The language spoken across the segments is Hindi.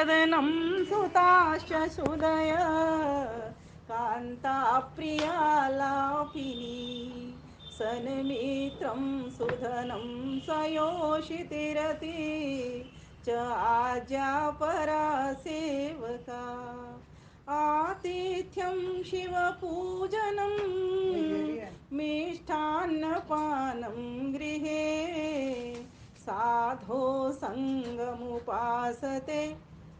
वदनं सुताश्च सुदय कान्ता प्रियालापिनी सन्मित्रं सुधनं स्वयोषितिरति च आज्ञापरा सेवका आतिथ्यं शिवपूजनं मिष्टान्नपानं गृहे साधो सङ्गमुपासते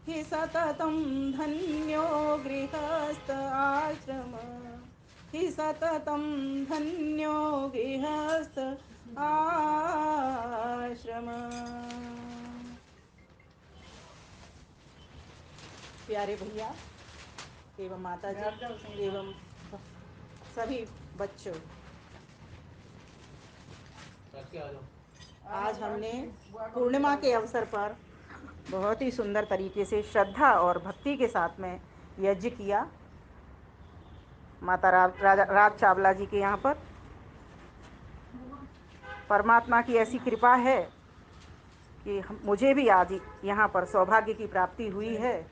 हि सततं धन्यो गृहस्थ आश्रम हि सततं धन्यो गृहस्थ आश्रम। प्यारे भैया एवं माता जी एवं सभी बच्चों, आज हमने पूर्णिमा के अवसर पर बहुत ही सुंदर तरीके से श्रद्धा और भक्ति के साथ में यज्ञ किया माता राज चावला जी के यहाँ पर। परमात्मा की ऐसी कृपा है कि मुझे भी आज यहाँ पर सौभाग्य की प्राप्ति हुई है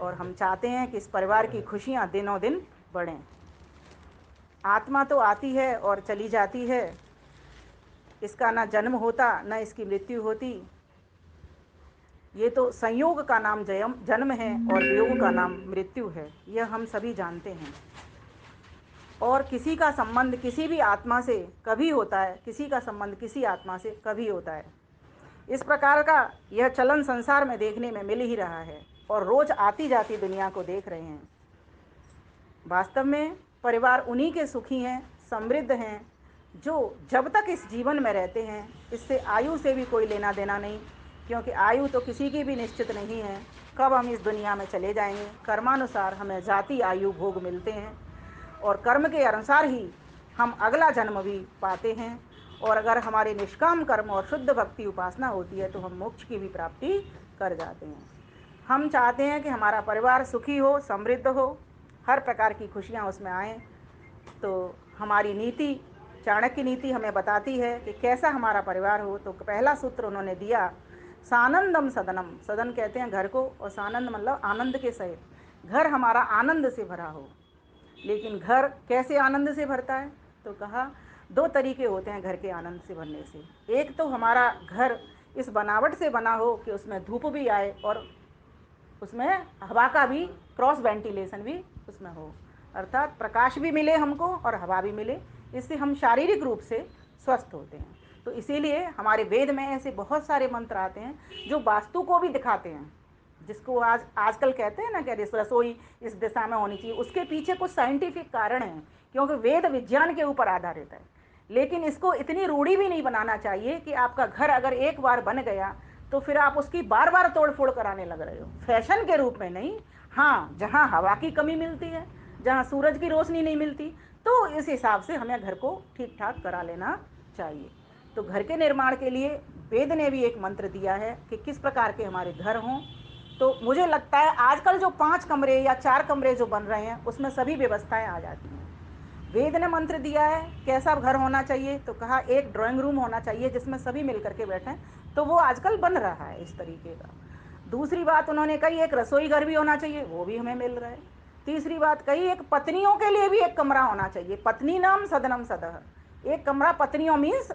और हम चाहते हैं कि इस परिवार की खुशियाँ दिनों दिन बढ़ें। आत्मा तो आती है और चली जाती है, इसका ना जन्म होता न इसकी मृत्यु होती। ये तो संयोग का नाम जन्म है और वियोग का नाम मृत्यु है, यह हम सभी जानते हैं। और किसी का संबंध किसी भी आत्मा से कभी होता है, किसी का संबंध किसी आत्मा से कभी होता है। इस प्रकार का यह चलन संसार में देखने में मिल ही रहा है और रोज आती जाती दुनिया को देख रहे हैं। वास्तव में परिवार उन्हीं के सुखी हैं, समृद्ध हैं, जो जब तक इस जीवन में रहते हैं। इससे आयु से भी कोई लेना देना नहीं, क्योंकि आयु तो किसी की भी निश्चित नहीं है कब हम इस दुनिया में चले जाएंगे। कर्मानुसार हमें जाति आयु भोग मिलते हैं और कर्म के अनुसार ही हम अगला जन्म भी पाते हैं। और अगर हमारे निष्काम कर्म और शुद्ध भक्ति उपासना होती है तो हम मोक्ष की भी प्राप्ति कर जाते हैं। हम चाहते हैं कि हमारा परिवार सुखी हो, समृद्ध हो, हर प्रकार की खुशियाँ उसमें आएँ। तो हमारी नीति, चाणक्य नीति हमें बताती है कि कैसा हमारा परिवार हो। तो पहला सूत्र उन्होंने दिया, सानंदम सदनम। सदन कहते हैं घर को, और सानंद मतलब आनंद के सहित। घर हमारा आनंद से भरा हो। लेकिन घर कैसे आनंद से भरता है? तो कहा दो तरीके होते हैं घर के आनंद से भरने से। एक तो हमारा घर इस बनावट से बना हो कि उसमें धूप भी आए और उसमें हवा का भी क्रॉस वेंटिलेशन भी उसमें हो, अर्थात प्रकाश भी मिले हमको और हवा भी मिले। इससे हम शारीरिक रूप से स्वस्थ होते हैं। तो इसीलिए हमारे वेद में ऐसे बहुत सारे मंत्र आते हैं जो वास्तु को भी दिखाते हैं, जिसको आजकल कहते हैं ना कि रसोई इस दिशा में होनी चाहिए। उसके पीछे कुछ साइंटिफिक कारण हैं, क्योंकि वेद विज्ञान के ऊपर आधारित है। लेकिन इसको इतनी रूढ़ी भी नहीं बनाना चाहिए कि आपका घर अगर एक बार बन गया तो फिर आप उसकी बार बार तोड़ फोड़ कराने लग रहे हो, फैशन के रूप में नहीं। हाँ, जहाँ हवा की कमी मिलती है, जहाँ सूरज की रोशनी नहीं मिलती, तो इस हिसाब से हमें घर को ठीक ठाक करा लेना चाहिए। तो घर के निर्माण के लिए वेद ने भी एक मंत्र दिया है कि किस प्रकार के हमारे घर हों। तो मुझे लगता है आजकल जो 5 कमरे या 4 कमरे जो बन रहे हैं उसमें सभी व्यवस्थाएं आ जाती हैं। वेद ने मंत्र दिया है कैसा घर होना चाहिए, तो कहा एक ड्राइंग रूम होना चाहिए जिसमें सभी मिलकर के बैठें। तो वो आजकल बन रहा है इस तरीके का। दूसरी बात उन्होंने कही एक रसोई घर भी होना चाहिए, वो भी हमें मिल रहा है। तीसरी बात कही एक पत्नियों के लिए भी एक कमरा होना चाहिए, पत्नी नाम सदनम सदह। एक कमरा पत्नियों मीन्स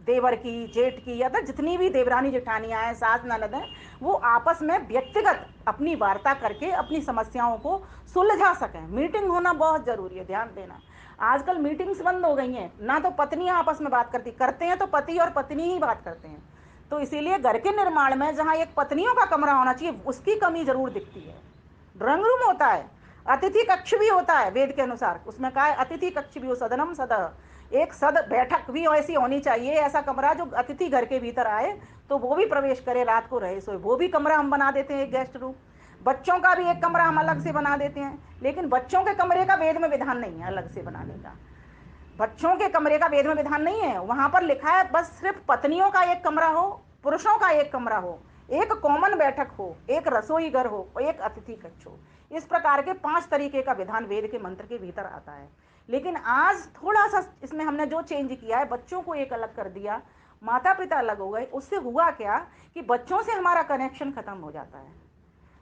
देवर की, जेठ की, या तो जितनी भी देवरानी जेठानियाँ हैं, सास ननद हैं, वो आपस में व्यक्तिगत अपनी वार्ता करके अपनी समस्याओं को सुलझा सकें। मीटिंग होना बहुत ज़रूरी है, ध्यान देना। आजकल मीटिंग्स बंद हो गई हैं, ना तो पत्नियां आपस में बात करते हैं, तो पति और पत्नी ही बात करते हैं। तो इसीलिए घर के निर्माण में जहां एक पत्नियों का कमरा होना चाहिए उसकी कमी जरूर दिखती है। ड्राइंग रूम होता है, अतिथि कक्ष भी होता है वेद के अनुसार, उसमें कहा है अतिथि कक्ष भी हो, सदनम सदह। एक सद बैठक भी ऐसी होनी चाहिए, ऐसा कमरा जो अतिथि घर के भीतर आए तो वो भी प्रवेश करे, रात को रहे सोए, वो भी कमरा हम बना देते हैं, एक गेस्ट रूम। बच्चों का भी एक कमरा हम अलग से बना देते हैं, लेकिन बच्चों के कमरे का वेद में विधान नहीं है अलग से बनाने का। बच्चों के कमरे का वेद में विधान नहीं है, वहां पर लिखा है बस सिर्फ पत्नियों का एक कमरा हो, पुरुषों का एक कमरा हो, एक कॉमन बैठक हो, एक रसोई घर हो और एक अतिथि कक्ष हो। इस प्रकार के 5 तरीके का विधान वेद के मंत्र के भीतर आता है। लेकिन आज थोड़ा सा इसमें हमने जो चेंज किया है, बच्चों को एक अलग कर दिया, माता पिता अलग हो गए। उससे हुआ क्या कि बच्चों से हमारा कनेक्शन खत्म हो जाता है।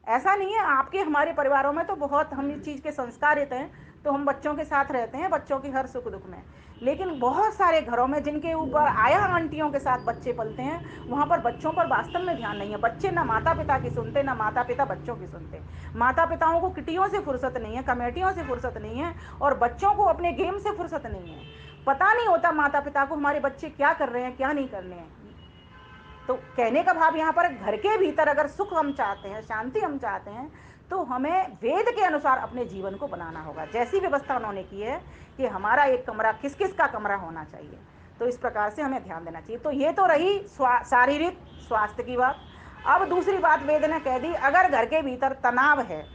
ऐसा नहीं है, आपके हमारे परिवारों में तो बहुत हम इस चीज़ के संस्कारित हैं, तो हम बच्चों के साथ रहते हैं, बच्चों की हर सुख दुख में। लेकिन बहुत सारे घरों में जिनके ऊपर आया आंटियों के साथ बच्चे पलते हैं, वहाँ पर बच्चों पर वास्तव में ध्यान नहीं है। बच्चे ना माता पिता की सुनते, ना माता पिता बच्चों की सुनते। माता पिताओं को किटियों से फुर्सत नहीं है, कमेटियों से फुर्सत नहीं है, और बच्चों को अपने गेम से फुर्सत नहीं है। पता नहीं होता माता पिता को हमारे बच्चे क्या कर रहे हैं, क्या नहीं कर रहे हैं। तो कहने का भाव यहाँ पर, घर के भीतर अगर सुख हम चाहते हैं, शांति हम चाहते हैं, तो हमें वेद के अनुसार अपने जीवन को बनाना होगा। जैसी व्यवस्था उन्होंने की है कि हमारा एक कमरा किस किस का कमरा होना चाहिए, तो इस प्रकार से हमें ध्यान देना चाहिए। तो ये तो रही शारीरिक स्वास्थ्य की बात। अब दूसरी बात वेद ने कह दी, अगर घर के भीतर तनाव है,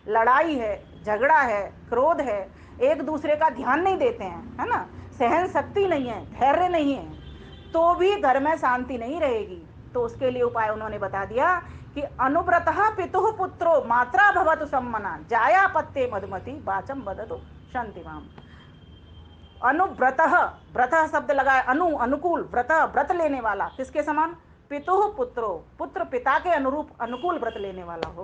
लड़ाई है, झगड़ा है, क्रोध है, एक दूसरे का ध्यान नहीं देते हैं, है ना, सहन शक्ति नहीं है, धैर्य नहीं है, तो भी घर में शांति नहीं रहेगी। तो उसके लिए उपाय उन्होंने बता दिया कि अनुव्रतः पितुः पुत्रो मात्रा भवतु सम्मना जाया पत्ते मधुमति वाचम बदतु शांतिमाम। अनुव्रतः, व्रतः शब्द लगा, अनुकूल, व्रत व्रत लेने वाला, किसके समान, पितुः पुत्रो, पुत्र पिता के अनुरूप अनुकूल व्रत लेने वाला हो।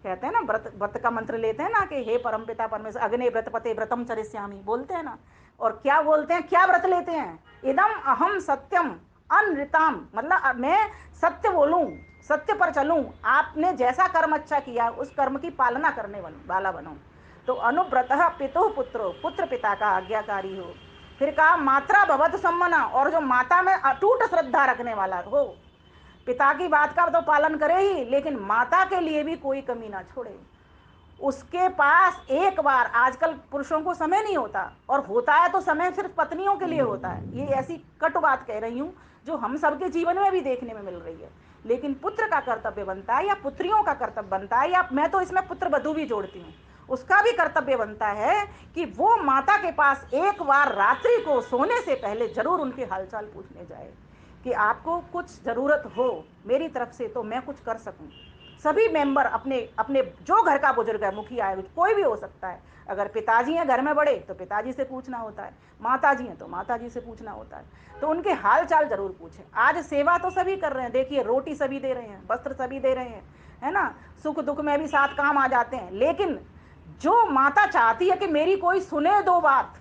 कहते हैं ना, व्रत व्रत का मंत्र लेते हैं ना कि हे परमपिता परमेश्वर अग्नि व्रत पते व्रतम चरिष्यामि, बोलते हैं ना। और क्या बोलते हैं, क्या व्रत लेते हैं, इदम अहम सत्यम अनृताम, मतलब मैं सत्य बोलूं, सत्य पर चलूं, आपने जैसा कर्म अच्छा किया उस कर्म की पालना करने वाला बनो। तो अनुव्रतः पितुः पुत्रो, पुत्र पिता का आज्ञाकारी हो। फिर कहा मात्रा भवत सम्मना, और जो माता में अटूट श्रद्धा रखने वाला हो, पिता की बात का तो पालन करे ही, लेकिन माता के लिए भी कोई कमी ना छोड़े। उसके पास एक बार, आजकल पुरुषों को समय नहीं होता, और होता है तो समय सिर्फ पत्नियों के लिए होता है। ये ऐसी कटु बात कह रही हूं जो हम सबके जीवन में भी देखने में मिल रही है। लेकिन पुत्र का कर्तव्य बनता है, या पुत्रियों का कर्तव्य बनता है, या मैं तो इसमें पुत्र वधू भी जोड़ती हूँ, उसका भी कर्तव्य बनता है कि वो माता के पास एक बार रात्रि को सोने से पहले जरूर उनके हालचाल पूछने जाए कि आपको कुछ जरूरत हो मेरी तरफ से तो मैं कुछ कर सकूं। सभी मेंबर अपने अपने, जो घर का बुजुर्ग है, मुखिया है, कोई भी हो सकता है, अगर पिताजी हैं घर में बड़े तो पिताजी से पूछना होता है, माताजी हैं तो माताजी से पूछना होता है, तो उनके हाल चाल जरूर पूछें। आज सेवा तो सभी कर रहे हैं, देखिए रोटी सभी दे रहे हैं, वस्त्र सभी दे रहे हैं, है ना, सुख दुख में भी साथ काम आ जाते हैं। लेकिन जो माता चाहती है कि मेरी कोई सुने दो बात,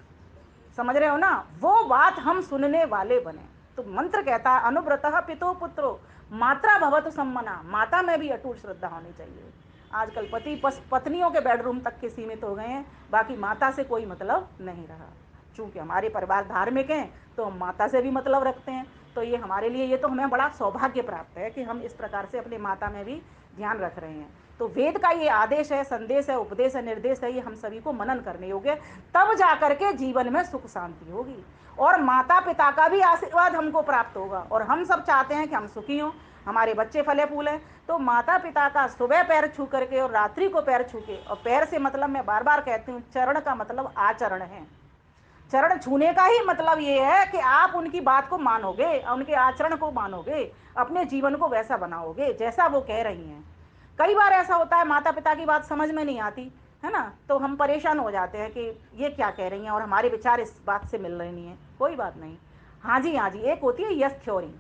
समझ रहे हो ना, वो बात हम सुनने वाले बने। तो मंत्र कहता है अनुव्रतः पितो पुत्रो मात्रा भवतु सम्मना, माता में भी अटूट श्रद्धा होनी चाहिए। आजकल पति पत्नियों के बेडरूम तक के सीमित हो गए हैं, बाकी माता से कोई मतलब नहीं रहा। चूंकि हमारे परिवार धार्मिक हैं तो हम माता से भी मतलब रखते हैं, तो ये हमारे लिए, ये तो हमें बड़ा सौभाग्य प्राप्त है कि हम इस प्रकार से अपने माता में भी ध्यान रख रहे हैं। तो वेद का ये आदेश है, संदेश है, उपदेश है, निर्देश है, ये हम सभी को मनन करने योग्य, तब जाकर के जीवन में सुख शांति होगी, और माता पिता का भी आशीर्वाद हमको प्राप्त होगा। और हम सब चाहते हैं कि हम सुखी हों, हमारे बच्चे फले फूले, तो माता पिता का सुबह पैर छू करके और रात्रि को पैर छू के, और पैर से मतलब मैं बार बार कहती हूँ, चरण का मतलब आचरण है। चरण छूने का ही मतलब ये है कि आप उनकी बात को मानोगे, उनके आचरण को मानोगे, अपने जीवन को वैसा बनाओगे जैसा वो कह रही हैं। कई बार ऐसा होता है माता पिता की बात समझ में नहीं आती, है ना, तो हम परेशान हो जाते हैं कि ये क्या कह रही हैं और हमारे विचार इस बात से मिल रहे नहीं है। कोई बात नहीं, हाँ जी हाँ जी, एक होती है यस थ्योरी,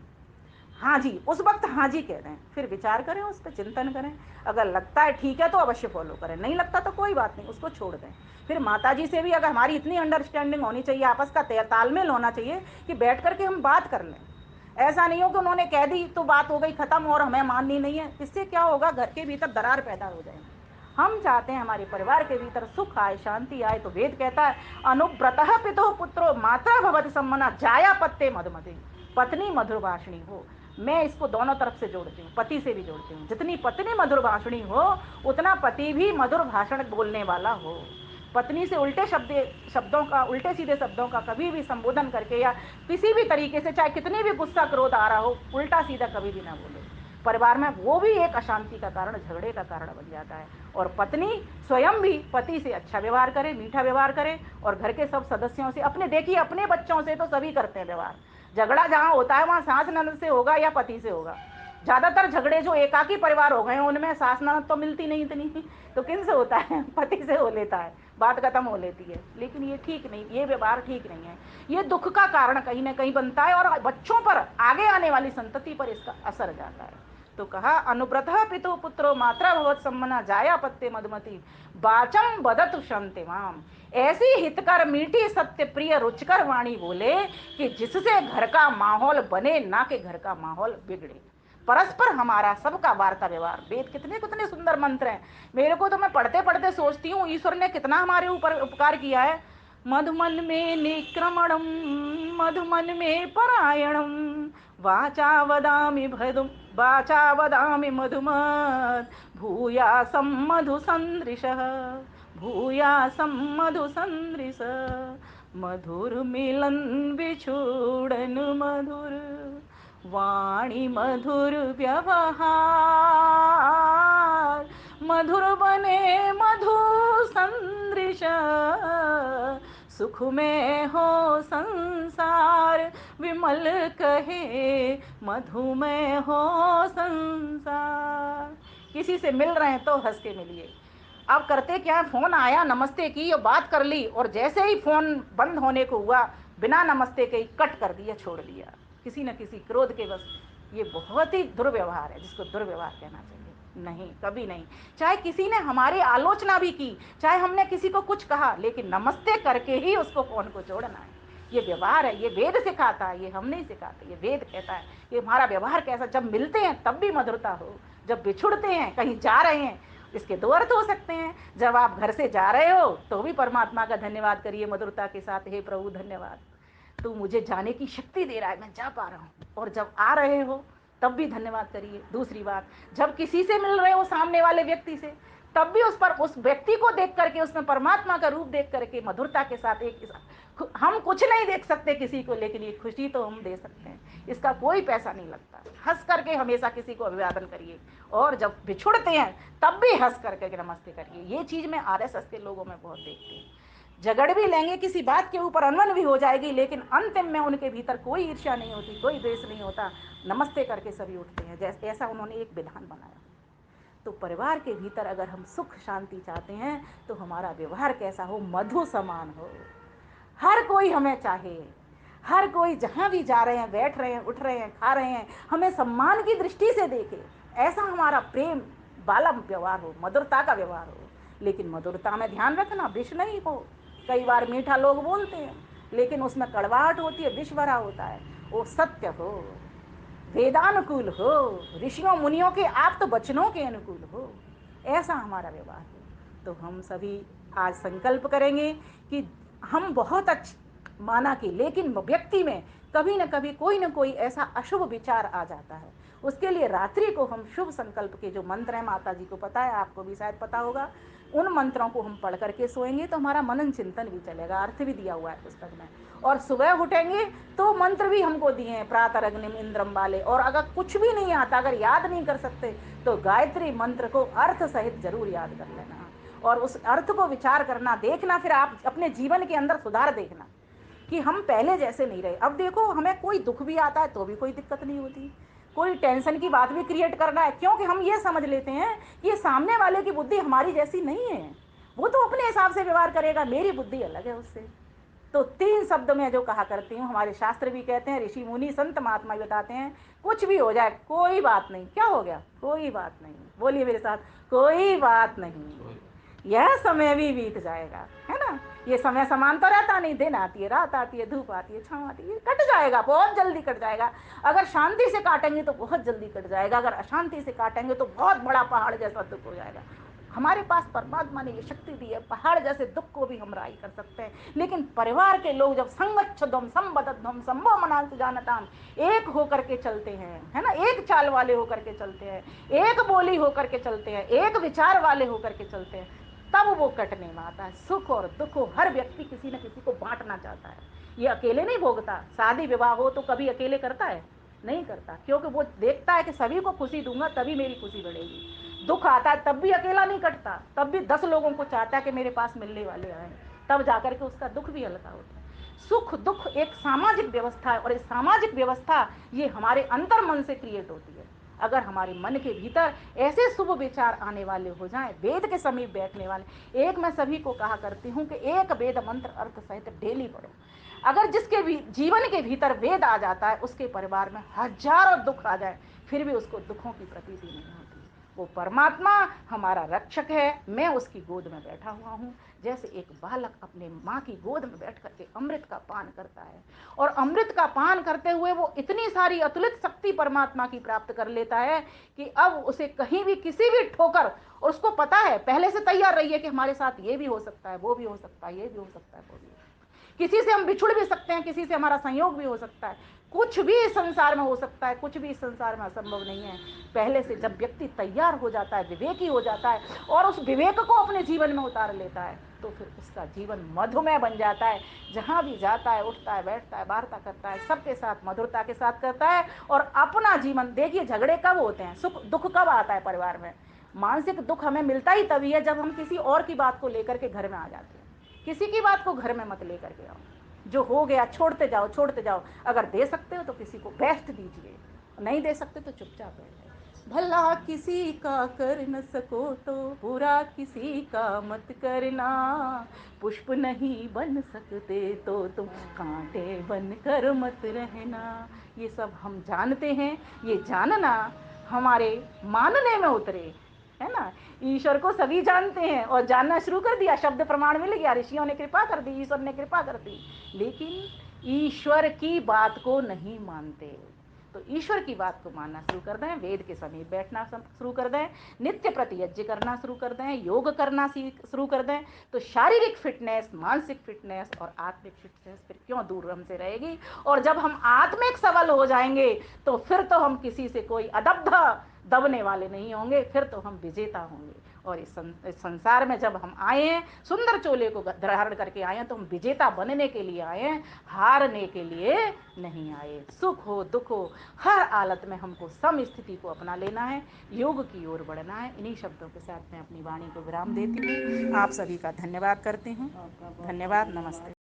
हाँ जी, उस वक्त हाँ जी कह दें, फिर विचार करें, उस पर चिंतन करें, अगर लगता है ठीक है तो अवश्य फॉलो करें, नहीं लगता तो कोई बात नहीं, उसको छोड़ दें। फिर माता जी से भी अगर हमारी इतनी अंडरस्टैंडिंग होनी चाहिए, आपस का तालमेल होना चाहिए कि बैठ करके हम बात कर लें। ऐसा नहीं हो कि उन्होंने कह दी तो बात हो गई खत्म और हमें माननी नहीं है, इससे क्या होगा, घर के भीतर दरार पैदा हो जाएगी। हम चाहते हैं हमारे परिवार के भीतर सुख आए, शांति आए, तो वेद कहता है अनुव्रतः पितुः पुत्रो माता भवति सम्मना जाया पत्ते मधुमति, पत्नी मधुर भाषणी हो। मैं इसको दोनों तरफ से जोड़ती हूँ, पति से भी जोड़ती हूँ। जितनी पत्नी मधुर भाषणी हो उतना पति भी मधुर भाषण बोलने वाला हो। पत्नी से उल्टे शब्दों का, उल्टे सीधे शब्दों का कभी भी संबोधन करके या किसी भी तरीके से, चाहे कितनी भी गुस्सा क्रोध आ रहा हो, उल्टा सीधा कभी भी ना बोले। परिवार में वो भी एक अशांति का कारण, झगड़े का कारण बन जाता है। और पत्नी स्वयं भी पति से अच्छा व्यवहार करे, मीठा व्यवहार करे, और घर के सब सदस्यों से, अपने देखिए अपने बच्चों से तो सभी करते हैं व्यवहार, झगड़ा जहां होता है वहां सास ननद से होगा या पति से होगा। ज्यादातर झगड़े जो एकाकी परिवार हो गए हैं उनमें सास ननद तो मिलती नहीं इतनी, तो किन से होता है, पति से हो लेता है, बात खत्म हो लेती है। लेकिन ये ठीक नहीं, ये व्यवहार ठीक नहीं है, ये दुख का कारण कहीं ना कहीं बनता है, और बच्चों पर, आगे आने वाली संतति पर इसका असर जाता है। तो कहा अनुव्रतः पितु पुत्रो मात्रा भवत सम्मना जाया पत्ते मधुमती बाचम बदतु शांतिमाम। ऐसी हितकर मीठी सत्य प्रिय रुचकर वाणी बोले कि जिससे घर का माहौल बने, ना कि घर का माहौल बिगड़े। परस्पर हमारा सबका वार्ता व्यवहार। वेद कितने कितने सुंदर मंत्र हैं। मेरे को तो मैं पढ़ते पढ़ते सोचती हूँ ईश्वर ने कितना हमारे ऊपर उपकार किया है। मधुमन में निक्रमणम मधुमन में परायणम वाचा वदामि भदुम वाचा वदामि मधुमत भूयासम मधु संदृशः भूयासम मधु संदृश। मधुर मिलन बिछुड़न मधुर वाणी मधुर व्यवहार मधुर बने मधु संदृश सुख में हो संसार विमल कहे मधु में हो संसार। किसी से मिल रहे हैं तो हंस के मिलिए। अब करते क्या, फोन आया नमस्ते की और बात कर ली, और जैसे ही फोन बंद होने को हुआ बिना नमस्ते के ही कट कर दिया, छोड़ दिया, किसी न किसी क्रोध के बस। ये बहुत ही दुर्व्यवहार है, जिसको दुर्व्यवहार कहना चाहिए। नहीं, कभी नहीं। चाहे किसी ने हमारी आलोचना भी की, चाहे हमने किसी को कुछ कहा, लेकिन नमस्ते करके ही उसको फोन को छोड़ना है। ये व्यवहार है, ये वेद सिखाता है, ये हम नहीं सिखाते, ये वेद कहता है। ये हमारा व्यवहार कैसा, जब मिलते हैं तब भी मधुरता हो, जब बिछुड़ते हैं कहीं जा रहे हैं, इसके दो अर्थ हो सकते हैं। जब आप घर से जा रहे हो तो भी परमात्मा का धन्यवाद करिए मधुरता के साथ, हे प्रभु धन्यवाद, तू मुझे जाने की शक्ति दे रहा है, मैं जा पा रहा हूँ। और जब आ रहे हो तब भी धन्यवाद करिए। दूसरी बात, जब किसी से मिल रहे हो, सामने वाले व्यक्ति से, तब भी उस पर, उस व्यक्ति को देख करके, उसमें परमात्मा का रूप देख करके मधुरता के साथ एक, हम कुछ नहीं देख सकते किसी को, लेकिन ये खुशी तो हम दे सकते हैं, इसका कोई पैसा नहीं लगता। हंस करके हमेशा किसी को अभिवादन करिए, और जब बिछुड़ते हैं तब भी हंस करके नमस्ते करिए। ये चीज मैं आरएसएस के लोगों में बहुत देखती हूँ। झगड़ भी लेंगे, किसी बात के ऊपर अनबन भी हो जाएगी, लेकिन अंतिम में उनके भीतर कोई ईर्ष्या नहीं होती, कोई द्वेष नहीं होता, नमस्ते करके सभी उठते हैं। जैसे ऐसा उन्होंने एक विधान बनाया। तो परिवार के भीतर अगर हम सुख शांति चाहते हैं तो हमारा व्यवहार कैसा हो, मधु समान हो। हर कोई हमें चाहे, हर कोई जहाँ भी जा रहे हैं, बैठ रहे हैं, उठ रहे हैं, खा रहे हैं, हमें सम्मान की दृष्टि से देखे। ऐसा हमारा प्रेम वाला व्यवहार हो, मधुरता का व्यवहार हो। लेकिन मधुरता में ध्यान रखना, विष नहीं हो। कई बार मीठा लोग बोलते हैं लेकिन उसमें कड़वाहट होती है, विष भरा होता है। वो सत्य हो, वेदानुकूल हो, ऋषियों मुनियों के आप तो वचनों के अनुकूल हो, ऐसा हमारा व्यवहार हो। तो हम सभी आज संकल्प करेंगे कि हम बहुत अच्छा माना कि, लेकिन व्यक्ति में कभी न कभी कोई न कोई ऐसा अशुभ विचार आ जाता है। उसके लिए रात्रि को हम शुभ संकल्प के जो मंत्र हैं, माता जी को पता है, आपको भी शायद पता होगा, उन मंत्रों को हम पढ़ करके सोएंगे तो हमारा मनन चिंतन भी चलेगा, अर्थ भी दिया हुआ है पुस्तक में। और सुबह उठेंगे तो मंत्र भी हमको दिए हैं, प्रातः अग्निम इंद्रम वाले। और अगर कुछ भी नहीं आता, अगर याद नहीं कर सकते, तो गायत्री मंत्र को अर्थ सहित जरूर याद कर लेना, और उस अर्थ को विचार करना, देखना, फिर आप अपने जीवन के अंदर सुधार देखना कि हम पहले जैसे नहीं रहे। अब देखो, हमें कोई दुख भी आता है तो भी कोई दिक्कत नहीं होती, कोई टेंशन की बात भी क्रिएट करना है, क्योंकि हम ये समझ लेते हैं कि ये सामने वाले की बुद्धि हमारी जैसी नहीं है, वो तो अपने हिसाब से व्यवहार करेगा, मेरी बुद्धि अलग है उससे। तो तीन शब्द में जो कहा करती हूँ, हमारे शास्त्र भी कहते हैं, ऋषि मुनि संत महात्मा भी बताते हैं, कुछ भी हो जाए कोई बात नहीं। क्या हो गया? कोई बात नहीं। बोलिए मेरे साथ, कोई बात नहीं, यह समय भी बीत जाएगा, है ना। ये समय समान तो रहता नहीं, दिन आती है, रात आती है, धूप आती है, छाँव आती है, कट जाएगा, बहुत जल्दी कट जाएगा। अगर शांति से काटेंगे तो बहुत जल्दी कट जाएगा, अगर अशांति से काटेंगे तो बहुत बड़ा पहाड़ जैसा दुख हो जाएगा। हमारे पास परमात्मा ने ये शक्ति दी है, पहाड़ जैसे दुख को भी हम राई कर सकते हैं। लेकिन परिवार के लोग जब संगच्छध्वम संबद्धध्वम संभव मनांत जानताम, एक होकर के चलते हैं, है ना, एक चाल वाले होकर के चलते हैं, एक बोली होकर के चलते हैं, एक विचार वाले होकर के चलते हैं, तब वो कटने में आता है। सुख और दुख हो, हर व्यक्ति किसी न किसी को बांटना चाहता है, ये अकेले नहीं भोगता। शादी विवाह हो तो कभी अकेले करता है? नहीं करता, क्योंकि वो देखता है कि सभी को खुशी दूंगा तभी मेरी खुशी बढ़ेगी। दुख आता है तब भी अकेला नहीं कटता, तब भी 10 लोगों को चाहता है कि मेरे पास मिलने वाले आए, तब जाकर के उसका दुख भी हल्का होता है। सुख दुख एक सामाजिक व्यवस्था है, और इस सामाजिक व्यवस्था ये हमारे अंतर मन से क्रिएट होती है। अगर हमारे मन के भीतर ऐसे शुभ विचार आने वाले हो जाएं, वेद के समीप बैठने वाले। एक मैं सभी को कहा करती हूँ कि एक वेद मंत्र अर्थ सहित डेली पढ़ो। अगर जिसके भी जीवन के भीतर वेद आ जाता है, उसके परिवार में हजारों दुख आ जाए, फिर भी उसको दुखों की प्रतीति नहीं होती। वो परमात्मा हमारा रक्षक है, मैं उसकी गोद में बैठा हुआ हूँ। जैसे एक बालक अपने माँ की गोद में बैठ करके अमृत का पान करता है, और अमृत का पान करते हुए वो इतनी सारी अतुलित शक्ति परमात्मा की प्राप्त कर लेता है कि अब उसे कहीं भी किसी भी ठोकर, और उसको पता है, पहले से तैयार रही है कि हमारे साथ ये भी हो सकता है, वो भी हो सकता है, ये भी हो सकता है, वो भी हो सकता है। किसी से हम बिछुड़ भी सकते हैं, किसी से हमारा संयोग भी हो सकता है, कुछ भी इस संसार में हो सकता है, कुछ भी इस संसार में असंभव नहीं है। पहले से जब व्यक्ति तैयार हो जाता है, विवेकी हो जाता है, और उस विवेक को अपने जीवन में उतार लेता है, तो फिर उसका जीवन मधुमय बन जाता है। जहां भी जाता है, उठता है, बैठता है, वार्ता करता है, सबके साथ मधुरता के साथ करता है, और अपना जीवन, देखिए झगड़े कब होते हैं, सुख दुख कब आता है परिवार में, मानसिक दुख हमें मिलता ही तभी है जब हम किसी और की बात को लेकर के घर में आ जाते हैं। किसी की बात को घर में मत लेकर के आओ, जो हो गया छोड़ते जाओ, छोड़ते जाओ। अगर दे सकते हो तो किसी को बेस्ट दीजिए, नहीं दे सकते तो चुपचाप बैठ जाइए। भला किसी का कर न सको तो बुरा किसी का मत करना, पुष्प नहीं बन सकते तो तुम कांटे बन कर मत रहना। ये सब हम जानते हैं, ये जानना हमारे मानने में उतरे, है ना। ईश्वर को सभी जानते हैं और जानना शुरू कर दिया, शब्द प्रमाण मिल गया, ऋषियों ने कृपा कर दी, ईश्वर ने कृपा कर दी, लेकिन ईश्वर की बात को नहीं मानते। तो ईश्वर की बात को मानना शुरू कर दें, वेद के समीप बैठना शुरू कर दें, नित्य प्रति यज्ञ करना शुरू कर दें, योग करना शुरू कर दें, तो शारीरिक फिटनेस, मानसिक फिटनेस और आत्मिक फिटनेस फिर क्यों दूर हमसे रहेगी। और जब हम आत्मिक सबल हो जाएंगे तो फिर तो हम किसी से कोई अदब्ध दबने वाले नहीं होंगे, फिर तो हम विजेता होंगे। और इस संसार में जब हम आए हैं, सुंदर चोले को धारण करके आए हैं, तो हम विजेता बनने के लिए आए हैं, हारने के लिए नहीं आए। सुख हो दुख हो, हर हालत में हमको सम स्थिति को अपना लेना है, योग की ओर बढ़ना है। इन्हीं शब्दों के साथ मैं अपनी वाणी को विराम देती हूँ। आप सभी का धन्यवाद करती हूँ। धन्यवाद, नमस्ते।